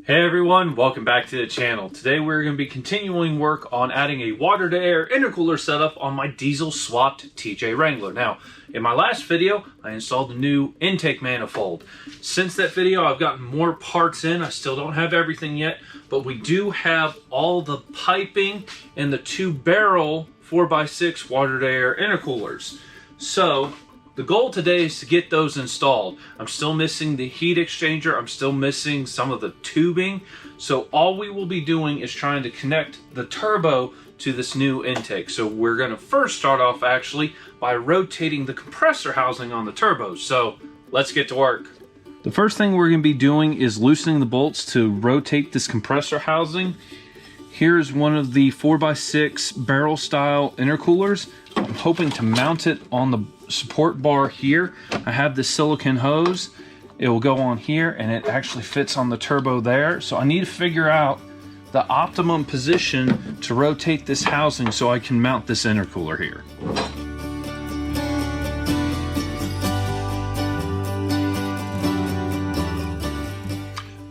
Hey everyone, welcome back to the channel. Today we're going to be continuing work on adding a water to air intercooler setup on my diesel swapped TJ Wrangler. Now, in my last video, I installed the new intake manifold. Since that video, I've gotten more parts in. I still don't have everything yet, but we do have all the piping and the 2-barrel 4x6 water to air intercoolers. So, the goal today is to get those installed. I'm still missing the heat exchanger. I'm still missing some of the tubing. So all we will be doing is trying to connect the turbo to this new intake. So we're gonna first start off actually by rotating the compressor housing on the turbo. So let's get to work. The first thing we're gonna be doing is loosening the bolts to rotate this compressor housing. Here's one of the 4x6 barrel style intercoolers. I'm hoping to mount it on the support bar here. I have this silicone hose. It will go on here and it actually fits on the turbo there. So I need to figure out the optimum position to rotate this housing so I can mount this intercooler here.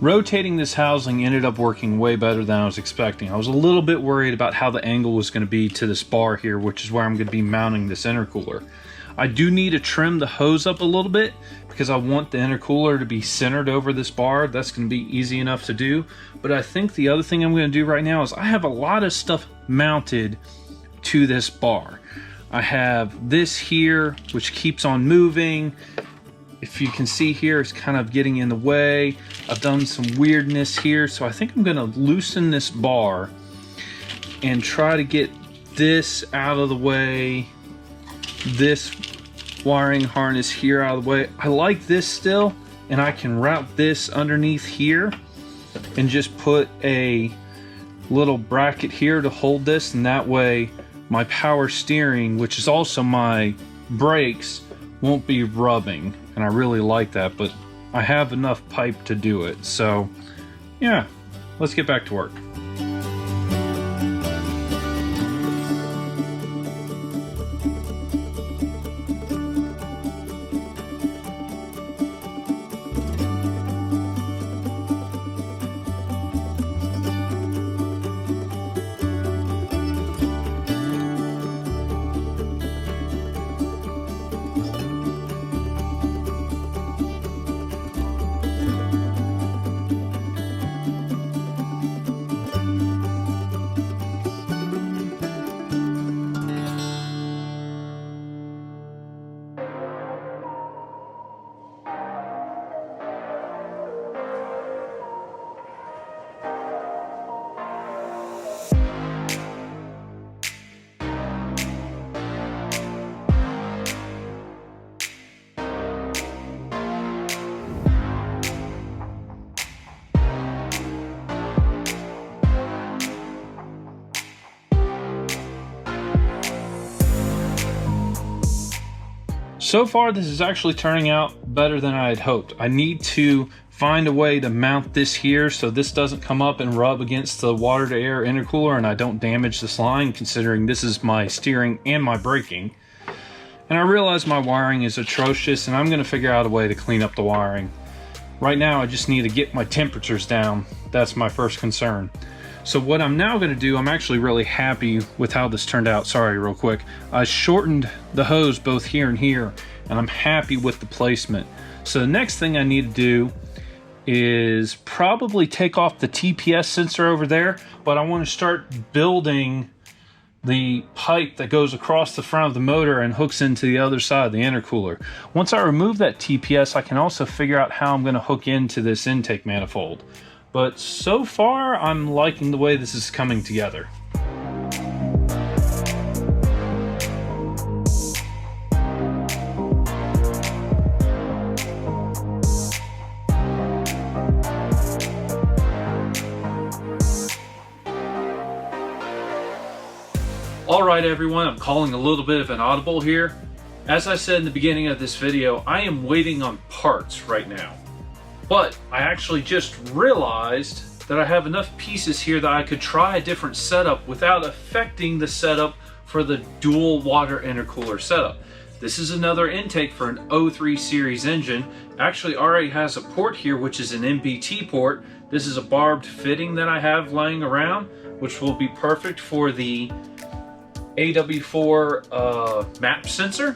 Rotating this housing ended up working way better than I was expecting. I was a little bit worried about how the angle was going to be to this bar here, which is where I'm going to be mounting this intercooler. I do need to trim the hose up a little bit because I want the intercooler to be centered over this bar. That's going to be easy enough to do. But I think the other thing I'm going to do right now is I have a lot of stuff mounted to this bar. I have this here, which keeps on moving. If you can see here, it's kind of getting in the way. I've done some weirdness here, so I think I'm gonna loosen this bar and try to get this out of the way, this wiring harness here out of the way. I like this still, and I can route this underneath here and just put a little bracket here to hold this, and that way my power steering, which is also my brakes, won't be rubbing. And I really like that, but I have enough pipe to do it. So yeah, let's get back to work. So far, this is actually turning out better than I had hoped. I need to find a way to mount this here so this doesn't come up and rub against the water to air intercooler and I don't damage this line, considering this is my steering and my braking. And I realize my wiring is atrocious and I'm gonna figure out a way to clean up the wiring. Right now, I just need to get my temperatures down. That's my first concern. So what I'm now going to do, I'm actually really happy with how this turned out. Sorry, real quick. I shortened the hose both here and here, and I'm happy with the placement. So the next thing I need to do is probably take off the TPS sensor over there, but I want to start building the pipe that goes across the front of the motor and hooks into the other side of the intercooler. Once I remove that TPS, I can also figure out how I'm going to hook into this intake manifold. But so far, I'm liking the way this is coming together. All right, everyone, I'm calling a little bit of an audible here. As I said in the beginning of this video, I am waiting on parts right now. But I actually just realized that I have enough pieces here that I could try a different setup without affecting the setup for the dual water intercooler setup. This is another intake for an 03 series engine. Actually already has a port here, which is an MBT port. This is a barbed fitting that I have laying around, which will be perfect for the AW4 map sensor.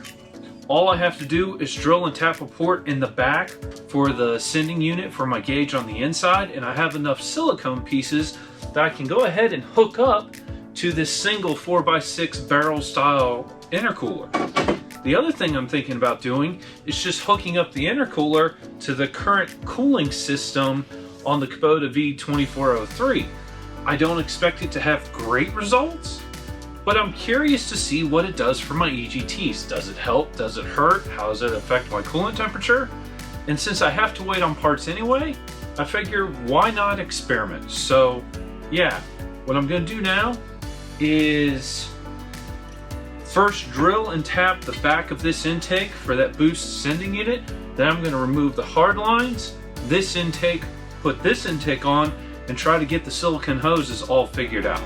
All I have to do is drill and tap a port in the back for the sending unit for my gauge on the inside, and I have enough silicone pieces that I can go ahead and hook up to this single 4x6 barrel style intercooler. The other thing I'm thinking about doing is just hooking up the intercooler to the current cooling system on the Kubota V2403. I don't expect it to have great results, but I'm curious to see what it does for my EGTs. Does it help? Does it hurt? How does it affect my coolant temperature? And since I have to wait on parts anyway, I figure why not experiment? So yeah, what I'm gonna do now is first drill and tap the back of this intake for that boost sending unit. Then I'm gonna remove the hard lines, this intake, put this intake on, and try to get the silicone hoses all figured out.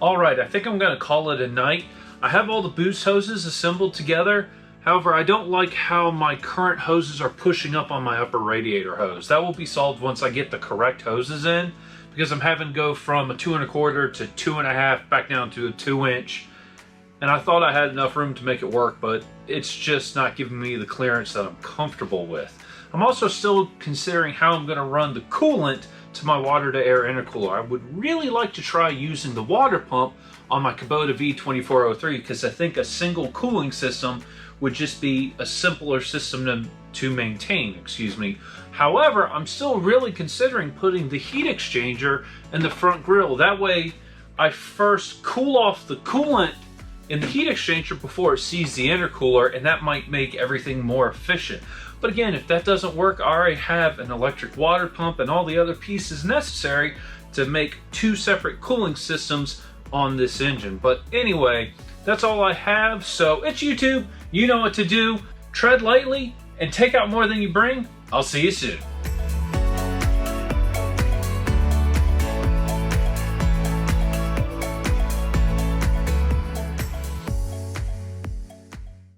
Alright, I think I'm going to call it a night. I have all the boost hoses assembled together. However, I don't like how my current hoses are pushing up on my upper radiator hose. That will be solved once I get the correct hoses in, because I'm having to go from a 2 1/4 to 2.5 back down to a 2-inch. And I thought I had enough room to make it work, but it's just not giving me the clearance that I'm comfortable with. I'm also still considering how I'm going to run the coolant to my water-to-air intercooler. I would really like to try using the water pump on my Kubota V2403 because I think a single cooling system would just be a simpler system to maintain, excuse me. However, I'm still really considering putting the heat exchanger in the front grille. That way, I first cool off the coolant in the heat exchanger before it sees the intercooler, and that might make everything more efficient. But again, if that doesn't work, I already have an electric water pump and all the other pieces necessary to make 2 separate cooling systems on this engine. But anyway, that's all I have. So it's YouTube. You know what to do. Tread lightly and take out more than you bring. I'll see you soon.